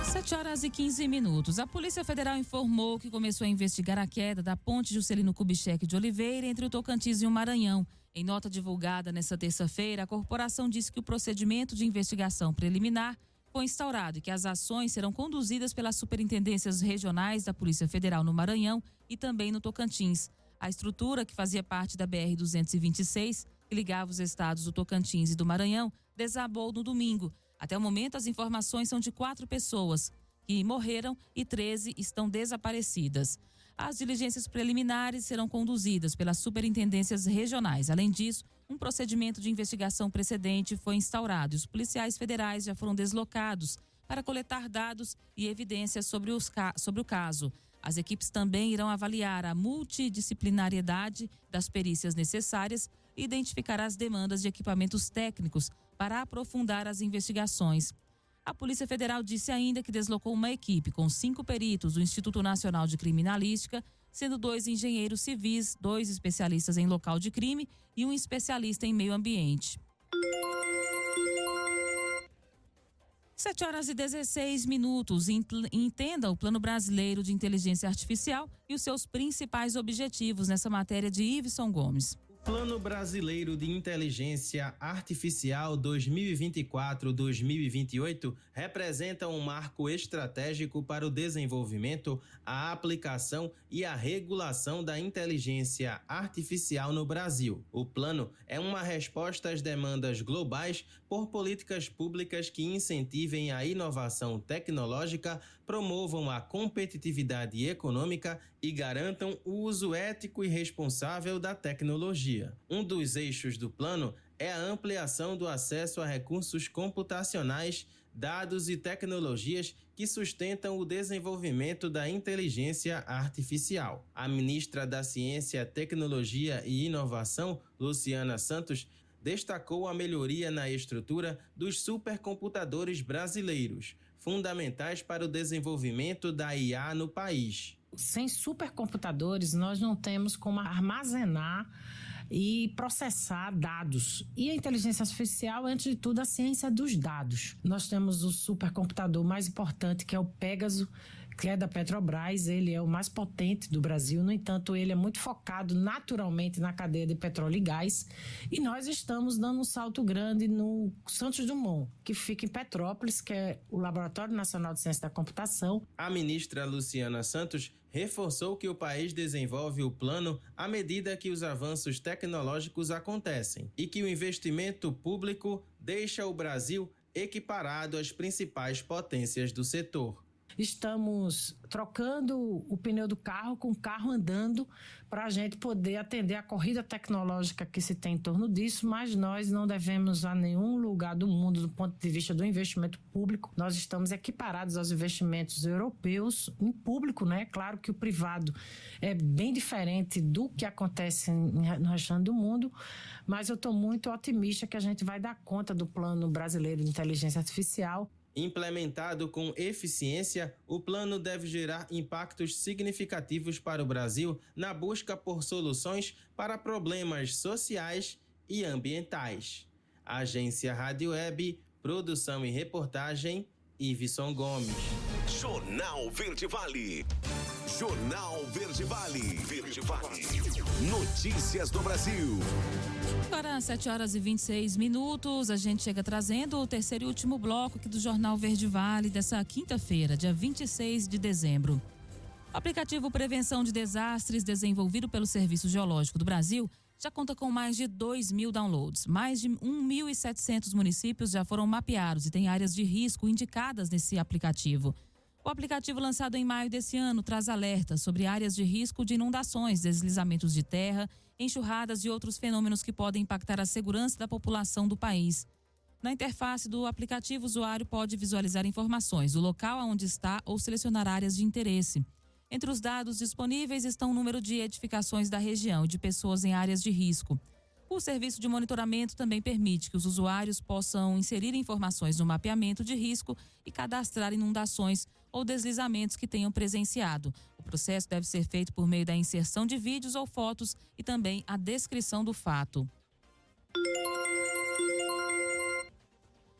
7h15. A Polícia Federal informou que começou a investigar a queda da ponte Juscelino Kubitschek de Oliveira entre o Tocantins e o Maranhão. Em nota divulgada nesta terça-feira, a corporação disse que o procedimento de investigação preliminar foi instaurado e que as ações serão conduzidas pelas superintendências regionais da Polícia Federal no Maranhão e também no Tocantins. A estrutura, que fazia parte da BR-226, que ligava os estados do Tocantins e do Maranhão, desabou no domingo. Até o momento, as informações são de 4 pessoas que morreram e 13 estão desaparecidas. As diligências preliminares serão conduzidas pelas superintendências regionais. Além disso, um procedimento de investigação precedente foi instaurado e os policiais federais já foram deslocados para coletar dados e evidências sobre o caso. As equipes também irão avaliar a multidisciplinariedade das perícias necessárias e identificar as demandas de equipamentos técnicos para aprofundar as investigações. A Polícia Federal disse ainda que deslocou uma equipe com 5 peritos do Instituto Nacional de Criminalística, sendo 2 engenheiros civis, 2 especialistas em local de crime e um especialista em meio ambiente. 7h16. Entenda o Plano Brasileiro de Inteligência Artificial e os seus principais objetivos nessa matéria de Iveson Gomes. Plano Brasileiro de Inteligência Artificial 2024-2028 representa um marco estratégico para o desenvolvimento, a aplicação e a regulação da inteligência artificial no Brasil. O plano é uma resposta às demandas globais por políticas públicas que incentivem a inovação tecnológica, promovam a competitividade econômica e garantam o uso ético e responsável da tecnologia. Um dos eixos do plano é a ampliação do acesso a recursos computacionais, dados e tecnologias que sustentam o desenvolvimento da inteligência artificial. A ministra da Ciência, Tecnologia e Inovação, Luciana Santos, destacou a melhoria na estrutura dos supercomputadores brasileiros, fundamentais para o desenvolvimento da IA no país. Sem supercomputadores, nós não temos como armazenar e processar dados. E a inteligência artificial, antes de tudo, a ciência dos dados. Nós temos o supercomputador mais importante, que é o Pégaso, que é da Petrobras. Ele é o mais potente do Brasil. No entanto, ele é muito focado naturalmente na cadeia de petróleo e gás. E nós estamos dando um salto grande no Santos Dumont, que fica em Petrópolis, que é o Laboratório Nacional de Ciência da Computação. A ministra Luciana Santos reforçou que o país desenvolve o plano à medida que os avanços tecnológicos acontecem e que o investimento público deixa o Brasil equiparado às principais potências do setor. Estamos trocando o pneu do carro com o carro andando para a gente poder atender a corrida tecnológica que se tem em torno disso, mas nós não devemos a nenhum lugar do mundo do ponto de vista do investimento público. Nós estamos equiparados aos investimentos europeus em público, né? Claro que o privado é bem diferente do que acontece no restante do mundo, mas eu estou muito otimista que a gente vai dar conta do Plano Brasileiro de Inteligência Artificial. Implementado com eficiência, o plano deve gerar impactos significativos para o Brasil na busca por soluções para problemas sociais e ambientais. Agência Rádio Web, produção e reportagem, Iveson Gomes. Jornal Verde Vale. Jornal Verde Vale. Verde Vale. Notícias do Brasil. Agora, 7h26, a gente chega trazendo o terceiro e último bloco aqui do Jornal Verde Vale dessa quinta-feira, dia 26 de dezembro. O aplicativo Prevenção de Desastres, desenvolvido pelo Serviço Geológico do Brasil, já conta com mais de 2.000 downloads. Mais de 1.700 municípios já foram mapeados e tem áreas de risco indicadas nesse aplicativo. O aplicativo, lançado em maio desse ano, traz alertas sobre áreas de risco de inundações, deslizamentos de terra, enxurradas e outros fenômenos que podem impactar a segurança da população do país. Na interface do aplicativo, o usuário pode visualizar informações do local onde está ou selecionar áreas de interesse. Entre os dados disponíveis estão o número de edificações da região e de pessoas em áreas de risco. O serviço de monitoramento também permite que os usuários possam inserir informações no mapeamento de risco e cadastrar inundações ou deslizamentos que tenham presenciado. O processo deve ser feito por meio da inserção de vídeos ou fotos e também a descrição do fato.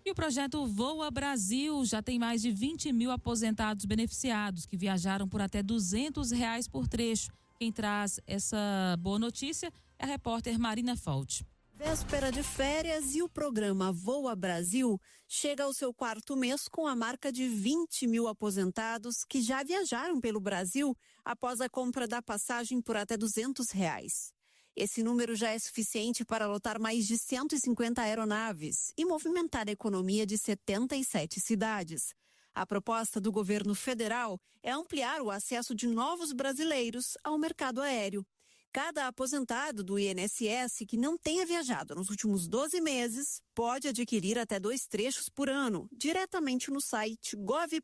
E o projeto Voa Brasil já tem mais de 20.000 aposentados beneficiados que viajaram por até R$200 por trecho. Quem traz essa boa notícia é a repórter Marina Falt. Véspera de férias e o programa Voa Brasil chega ao seu 4º mês com a marca de 20.000 aposentados que já viajaram pelo Brasil após a compra da passagem por até R$200. Esse número já é suficiente para lotar mais de 150 aeronaves e movimentar a economia de 77 cidades. A proposta do governo federal é ampliar o acesso de novos brasileiros ao mercado aéreo. Cada aposentado do INSS que não tenha viajado nos últimos 12 meses pode adquirir até 2 trechos por ano, diretamente no site gov.br/Voa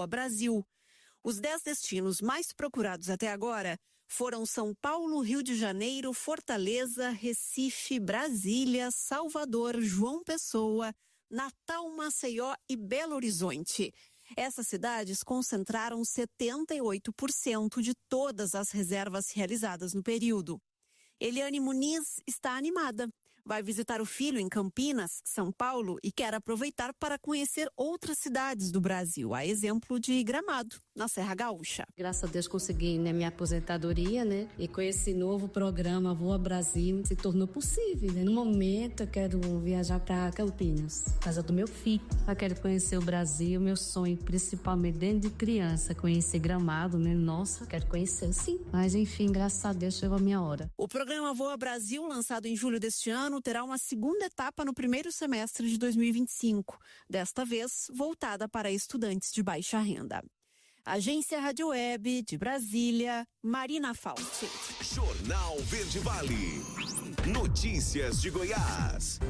Brasil. Os 10 destinos mais procurados até agora foram São Paulo, Rio de Janeiro, Fortaleza, Recife, Brasília, Salvador, João Pessoa, Natal, Maceió e Belo Horizonte. Essas cidades concentraram 78% de todas as reservas realizadas no período. Eliane Muniz está animada. Vai visitar o filho em Campinas, São Paulo, e quer aproveitar para conhecer outras cidades do Brasil, a exemplo de Gramado, na Serra Gaúcha. Graças a Deus consegui, minha aposentadoria, e com esse novo programa Voa Brasil se tornou possível, No momento eu quero viajar para Campinas, casa do meu filho. Eu quero conhecer o Brasil, meu sonho, principalmente desde criança, conhecer Gramado, Nossa, quero conhecer sim. Mas enfim, graças a Deus chegou a minha hora. O programa Voa Brasil, lançado em julho deste ano, terá uma segunda etapa no primeiro semestre de 2025, desta vez voltada para estudantes de baixa renda. Agência Rádio Web de Brasília, Marina Falt. Jornal Verde Vale. Notícias de Goiás.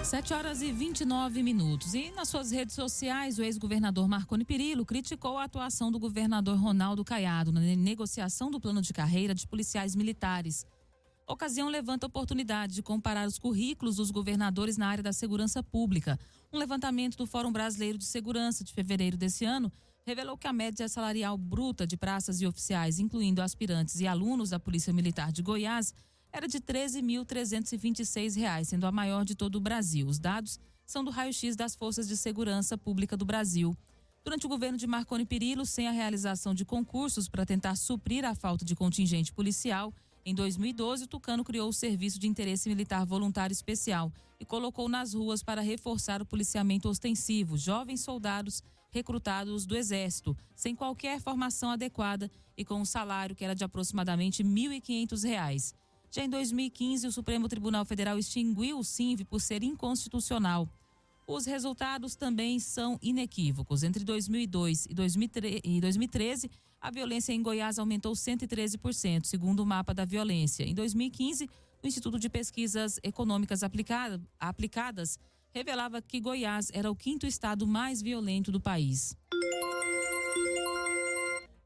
7h29. E nas suas redes sociais, o ex-governador Marconi Perillo criticou a atuação do governador Ronaldo Caiado na negociação do plano de carreira de policiais militares. A ocasião levanta a oportunidade de comparar os currículos dos governadores na área da segurança pública. Um levantamento do Fórum Brasileiro de Segurança de fevereiro desse ano revelou que a média salarial bruta de praças e oficiais, incluindo aspirantes e alunos da Polícia Militar de Goiás, era de R$ 13.326, sendo a maior de todo o Brasil. Os dados são do raio-x das Forças de Segurança Pública do Brasil. Durante o governo de Marconi Perillo, sem a realização de concursos para tentar suprir a falta de contingente policial, em 2012, o Tucano criou o Serviço de Interesse Militar Voluntário Especial e colocou nas ruas para reforçar o policiamento ostensivo jovens soldados recrutados do Exército, sem qualquer formação adequada e com um salário que era de aproximadamente R$ 1.500. Já em 2015, o Supremo Tribunal Federal extinguiu o SINV por ser inconstitucional. Os resultados também são inequívocos. Entre 2002 e 2013, a violência em Goiás aumentou 113%, segundo o mapa da violência. Em 2015, o Instituto de Pesquisas Econômicas Aplicadas revelava que Goiás era o 5º estado mais violento do país.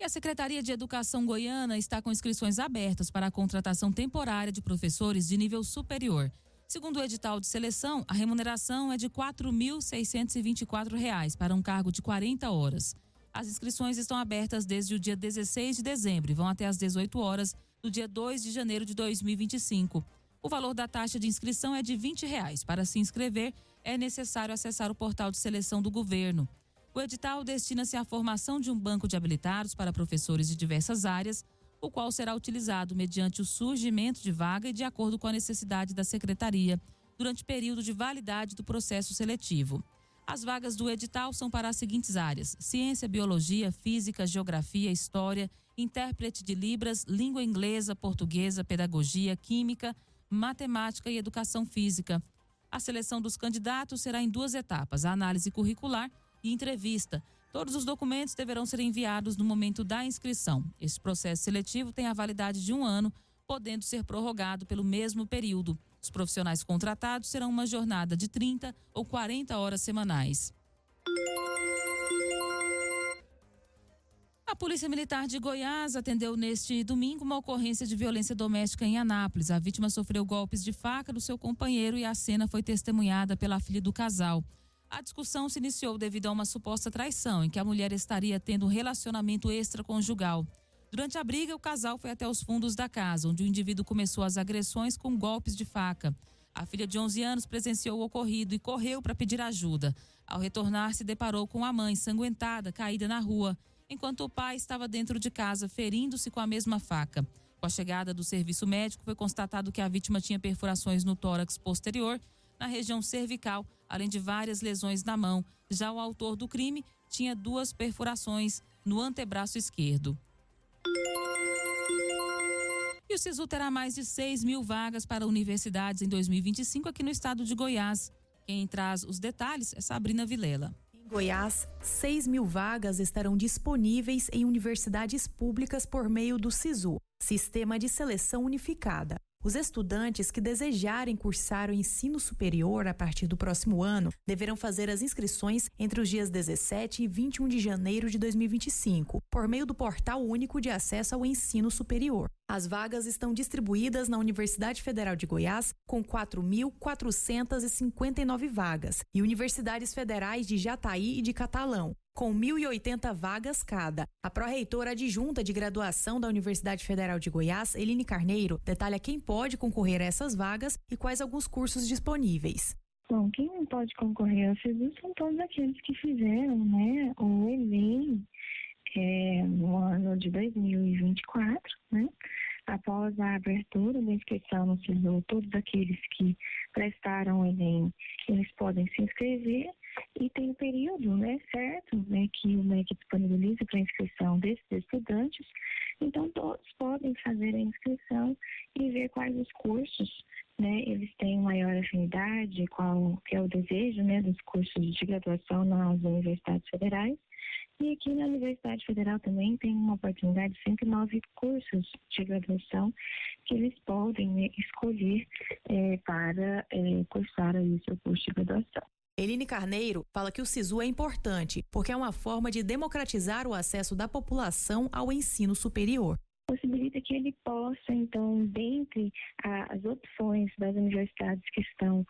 E a Secretaria de Educação goiana está com inscrições abertas para a contratação temporária de professores de nível superior. Segundo o edital de seleção, a remuneração é de R$ 4.624 para um cargo de 40 horas. As inscrições estão abertas desde o dia 16 de dezembro e vão até às 18 horas do dia 2 de janeiro de 2025. O valor da taxa de inscrição é de R$ 20. Para se inscrever, é necessário acessar o portal de seleção do governo. O edital destina-se à formação de um banco de habilitados para professores de diversas áreas, o qual será utilizado mediante o surgimento de vaga e de acordo com a necessidade da secretaria, durante o período de validade do processo seletivo. As vagas do edital são para as seguintes áreas: ciência, biologia, física, geografia, história, intérprete de Libras, língua inglesa, portuguesa, pedagogia, química, matemática e educação física. A seleção dos candidatos será em 2 etapas: a análise curricular e entrevista. Todos os documentos deverão ser enviados no momento da inscrição. Esse processo seletivo tem a validade de 1 ano, podendo ser prorrogado pelo mesmo período. Os profissionais contratados serão uma jornada de 30 ou 40 horas semanais. A Polícia Militar de Goiás atendeu neste domingo uma ocorrência de violência doméstica em Anápolis. A vítima sofreu golpes de faca do seu companheiro e a cena foi testemunhada pela filha do casal. A discussão se iniciou devido a uma suposta traição, em que a mulher estaria tendo um relacionamento extraconjugal. Durante a briga, o casal foi até os fundos da casa, onde o indivíduo começou as agressões com golpes de faca. A filha de 11 anos presenciou o ocorrido e correu para pedir ajuda. Ao retornar, se deparou com a mãe, ensanguentada, caída na rua, enquanto o pai estava dentro de casa, ferindo-se com a mesma faca. Com a chegada do serviço médico, foi constatado que a vítima tinha perfurações no tórax posterior, na região cervical, além de várias lesões na mão. Já o autor do crime tinha 2 perfurações no antebraço esquerdo. E o SISU terá mais de 6.000 vagas para universidades em 2025 aqui no estado de Goiás. Quem traz os detalhes é Sabrina Vilela. Em Goiás, 6.000 vagas estarão disponíveis em universidades públicas por meio do SISU, Sistema de Seleção Unificada. Os estudantes que desejarem cursar o ensino superior a partir do próximo ano deverão fazer as inscrições entre os dias 17 e 21 de janeiro de 2025, por meio do Portal Único de Acesso ao Ensino Superior. As vagas estão distribuídas na Universidade Federal de Goiás, com 4.459 vagas, e universidades federais de Jataí e de Catalão, com 1.080 vagas cada. A pró-reitora adjunta de graduação da Universidade Federal de Goiás, Eline Carneiro, detalha quem pode concorrer a essas vagas e quais alguns cursos disponíveis. Bom, quem não pode concorrer ao SISU são todos aqueles que fizeram, o Enem no ano de 2024, após a abertura da inscrição no SISU, todos aqueles que prestaram o Enem, eles podem se inscrever. E tem um período certo que o MEC disponibiliza para a inscrição desses estudantes. Então, todos podem fazer a inscrição e ver quais os cursos eles têm maior afinidade, qual que é o desejo dos cursos de graduação nas universidades federais. E aqui na Universidade Federal também tem uma oportunidade de 109 cursos de graduação que eles podem escolher para cursar aí o seu curso de graduação. Eline Carneiro fala que o SISU é importante porque é uma forma de democratizar o acesso da população ao ensino superior. Possibilita que ele possa, então, dentre as opções das universidades que estão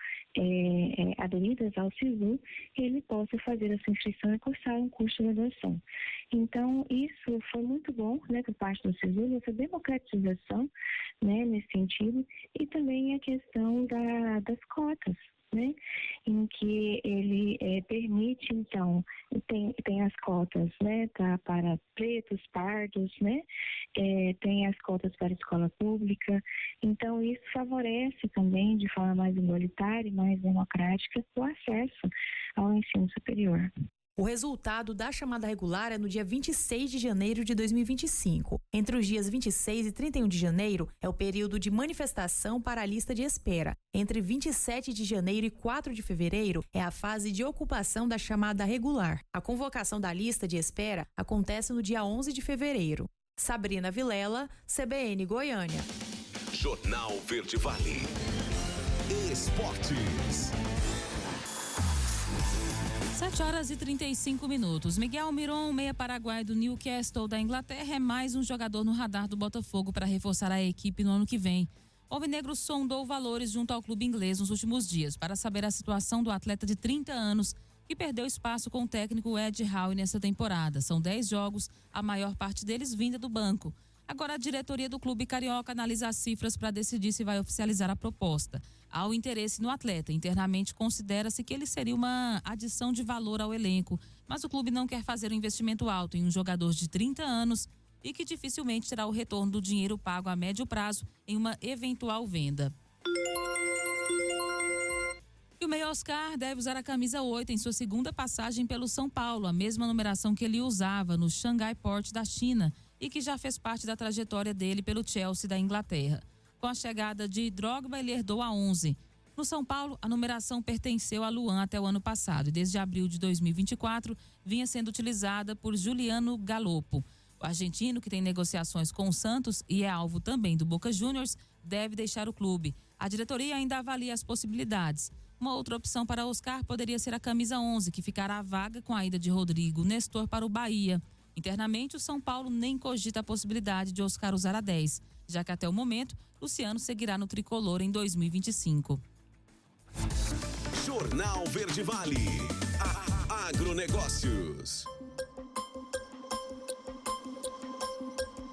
aderidas ao SISU, ele possa fazer a sua inscrição e cursar um curso de graduação. Então, isso foi muito bom por parte do SISU, essa democratização nesse sentido, e também a questão das cotas. Em que ele permite, então, tem as cotas para pretos, pardos, tem as cotas para a escola pública. Então, isso favorece também, de forma mais igualitária e mais democrática, o acesso ao ensino superior. O resultado da chamada regular é no dia 26 de janeiro de 2025. Entre os dias 26 e 31 de janeiro é o período de manifestação para a lista de espera. Entre 27 de janeiro e 4 de fevereiro é a fase de ocupação da chamada regular. A convocação da lista de espera acontece no dia 11 de fevereiro. Sabrina Vilela, CBN Goiânia. Jornal Verde Vale. Esportes. 7h35. Miguel Almiron, meia paraguaio do Newcastle da Inglaterra, é mais um jogador no radar do Botafogo para reforçar a equipe no ano que vem. O alvinegro sondou valores junto ao clube inglês nos últimos dias para saber a situação do atleta de 30 anos que perdeu espaço com o técnico Ed Howe nessa temporada. São 10 jogos, a maior parte deles vinda do banco. Agora a diretoria do clube carioca analisa as cifras para decidir se vai oficializar a proposta. Há o interesse no atleta. Internamente considera-se que ele seria uma adição de valor ao elenco, mas o clube não quer fazer um investimento alto em um jogador de 30 anos e que dificilmente terá o retorno do dinheiro pago a médio prazo em uma eventual venda. E o meia Oscar deve usar a camisa 8 em sua segunda passagem pelo São Paulo, a mesma numeração que ele usava no Shanghai Port da China e que já fez parte da trajetória dele pelo Chelsea da Inglaterra. Com a chegada de Drogba, ele herdou a 11. No São Paulo, a numeração pertenceu a Luan até o ano passado e desde abril de 2024 vinha sendo utilizada por Juliano Galopo. O argentino, que tem negociações com o Santos e é alvo também do Boca Juniors, deve deixar o clube. A diretoria ainda avalia as possibilidades. Uma outra opção para Oscar poderia ser a camisa 11, que ficará vaga com a ida de Rodrigo Nestor para o Bahia. Internamente, o São Paulo nem cogita a possibilidade de Oscar usar a 10, já que até o momento, Luciano seguirá no tricolor em 2025. Jornal Verde Vale. Agronegócios.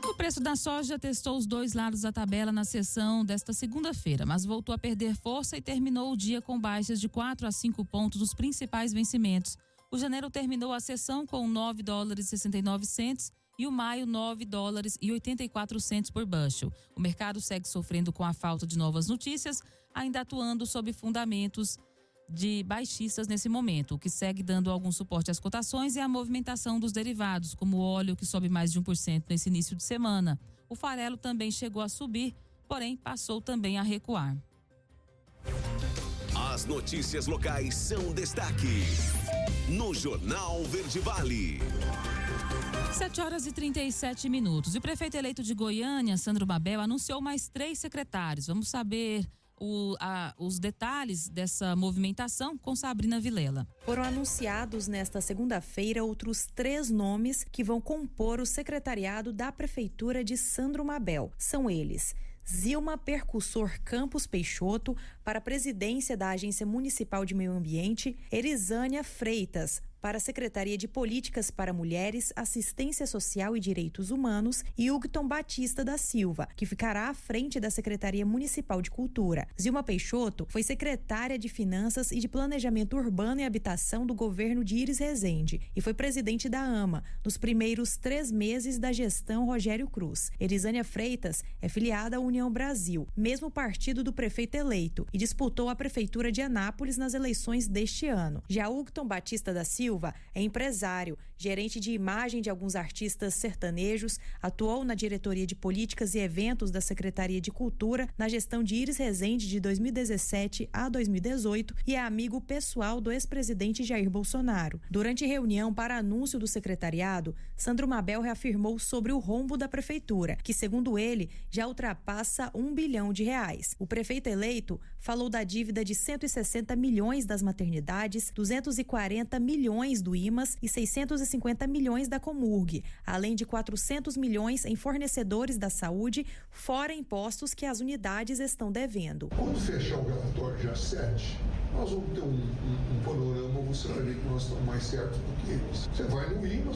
O preço da soja testou os dois lados da tabela na sessão desta segunda-feira, mas voltou a perder força e terminou o dia com baixas de 4 a 5 pontos nos principais vencimentos. O janeiro terminou a sessão com $9,69 e o maio $9,84 por bushel. O mercado segue sofrendo com a falta de novas notícias, ainda atuando sob fundamentos de baixistas nesse momento. O que segue dando algum suporte às cotações é a movimentação dos derivados, como o óleo, que sobe mais de 1% nesse início de semana. O farelo também chegou a subir, porém passou também a recuar. As notícias locais são destaque no Jornal Verde Vale. 7h37. O prefeito eleito de Goiânia, Sandro Mabel, anunciou mais 3 secretários. Vamos saber os detalhes dessa movimentação com Sabrina Vilela. Foram anunciados nesta segunda-feira outros 3 nomes que vão compor o secretariado da Prefeitura de Sandro Mabel. São eles: Zilma Percussor Campos Peixoto, para a presidência da Agência Municipal de Meio Ambiente, Erisânia Freitas, para a Secretaria de Políticas para Mulheres, Assistência Social e Direitos Humanos, e Hugton Batista da Silva, que ficará à frente da Secretaria Municipal de Cultura. Zilma Peixoto foi secretária de Finanças e de Planejamento Urbano e Habitação do governo de Iris Rezende e foi presidente da AMA nos primeiros 3 meses da gestão Rogério Cruz. Erisânia Freitas é filiada à União Brasil, mesmo partido do prefeito eleito, e disputou a Prefeitura de Anápolis nas eleições deste ano. Já Hugton Batista da Silva é empresário, gerente de imagem de alguns artistas sertanejos, atuou na diretoria de políticas e eventos da Secretaria de Cultura na gestão de Iris Rezende de 2017 a 2018 e é amigo pessoal do ex-presidente Jair Bolsonaro. Durante reunião para anúncio do secretariado, Sandro Mabel reafirmou sobre o rombo da prefeitura, que segundo ele já ultrapassa R$1 bilhão. O prefeito eleito falou da dívida de 160 milhões das maternidades, 240 milhões do IMAS e 650 milhões da Comurg, além de 400 milhões em fornecedores da saúde, fora impostos que as unidades estão devendo. Quando fechar o relatório dia 7, nós vamos ter um panorama, você vai ver que nós estamos mais certos do que eles. Você vai no IMAS,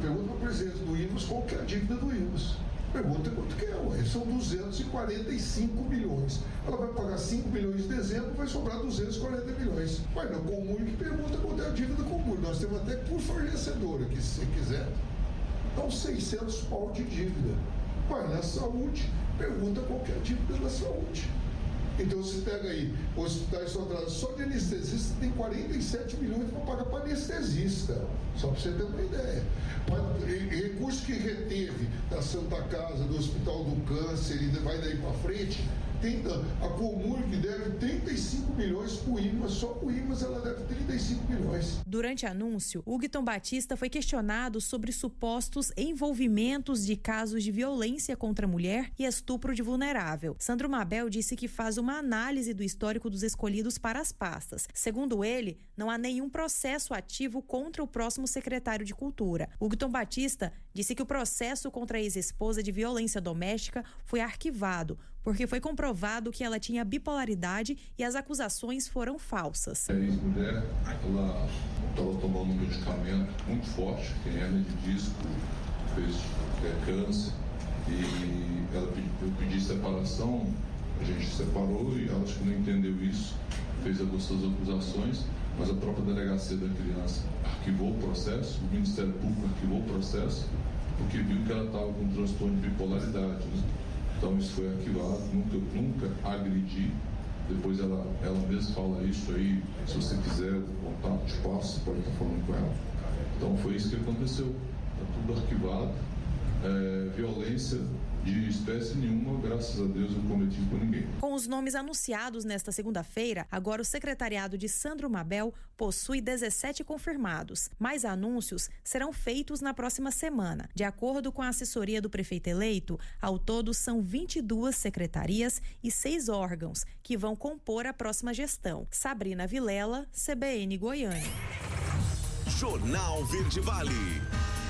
pergunta para o presidente do IMAS qual que é a dívida do IMAS. Pergunta quanto que é, são 245 milhões. Ela vai pagar 5 milhões em dezembro, vai sobrar 240 milhões. Vai na Comurg, pergunta quanto é a dívida da Comurg. Nós temos até por fornecedor aqui, se você quiser. Então, 600 pau de dívida. Vai na saúde, pergunta qual que é a dívida da saúde. Então você pega aí, hospitais só atrás, só de anestesista tem 47 milhões para pagar para anestesista, só para você ter uma ideia. Recurso que reteve da Santa Casa, do Hospital do Câncer e vai daí para frente, a Comune que deve 35 milhões para o IMAS, só para o IMAS ela deve 35 milhões. Durante anúncio, Huguiton Batista foi questionado sobre supostos envolvimentos de casos de violência contra a mulher e estupro de vulnerável. Sandro Mabel disse que faz uma análise do histórico dos escolhidos para as pastas. Segundo ele, não há nenhum processo ativo contra o próximo secretário de Cultura. Huguiton Batista disse que o processo contra a ex-esposa de violência doméstica foi arquivado, porque foi comprovado que ela tinha bipolaridade e as acusações foram falsas. A ex-mulher, ela estava tomando um medicamento muito forte, que é hernia de disco, fez câncer, e eu pedi separação, a gente separou e ela acho que não entendeu isso, fez as duas acusações, mas a própria delegacia da criança arquivou o processo, o Ministério Público arquivou o processo, porque viu que ela estava com um transtorno de bipolaridade, né? Então isso foi arquivado, nunca agredi. Depois ela mesma fala isso aí, se você quiser o contato, te passo, você pode estar falando com ela. Então foi isso que aconteceu, está tudo arquivado. Violência de espécie nenhuma, graças a Deus, eu cometi com ninguém. Com os nomes anunciados nesta segunda-feira, agora o secretariado de Sandro Mabel possui 17 confirmados. Mais anúncios serão feitos na próxima semana. De acordo com a assessoria do prefeito eleito, ao todo são 22 secretarias e 6 órgãos que vão compor a próxima gestão. Sabrina Vilela, CBN Goiânia. Jornal Verde Vale.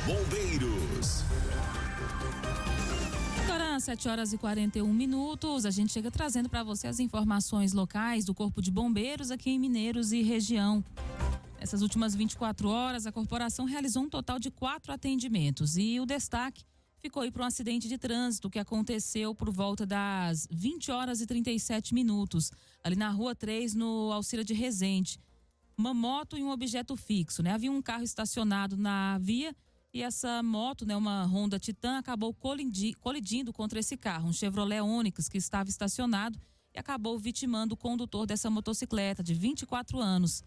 Bombeiros. Agora, 7h41, a gente chega trazendo para você as informações locais do Corpo de Bombeiros aqui em Mineiros e região. Nessas últimas 24 horas, a corporação realizou um total de 4 atendimentos e o destaque ficou aí para um acidente de trânsito que aconteceu por volta das 20h37, ali na Rua 3, no Alcira de Resende. Uma moto e um objeto fixo, né? Havia um carro estacionado na via e essa moto, né, uma Honda Titan, acabou colidindo contra esse carro, um Chevrolet Onix que estava estacionado e acabou vitimando o condutor dessa motocicleta de 24 anos.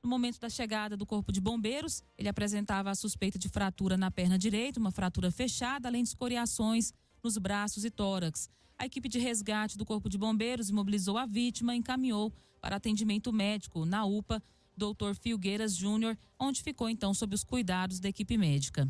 No momento da chegada do Corpo de Bombeiros, ele apresentava a suspeita de fratura na perna direita, uma fratura fechada, além de escoriações nos braços e tórax. A equipe de resgate do Corpo de Bombeiros imobilizou a vítima e encaminhou para atendimento médico na UPA Dr. Filgueiras Júnior, onde ficou então sob os cuidados da equipe médica.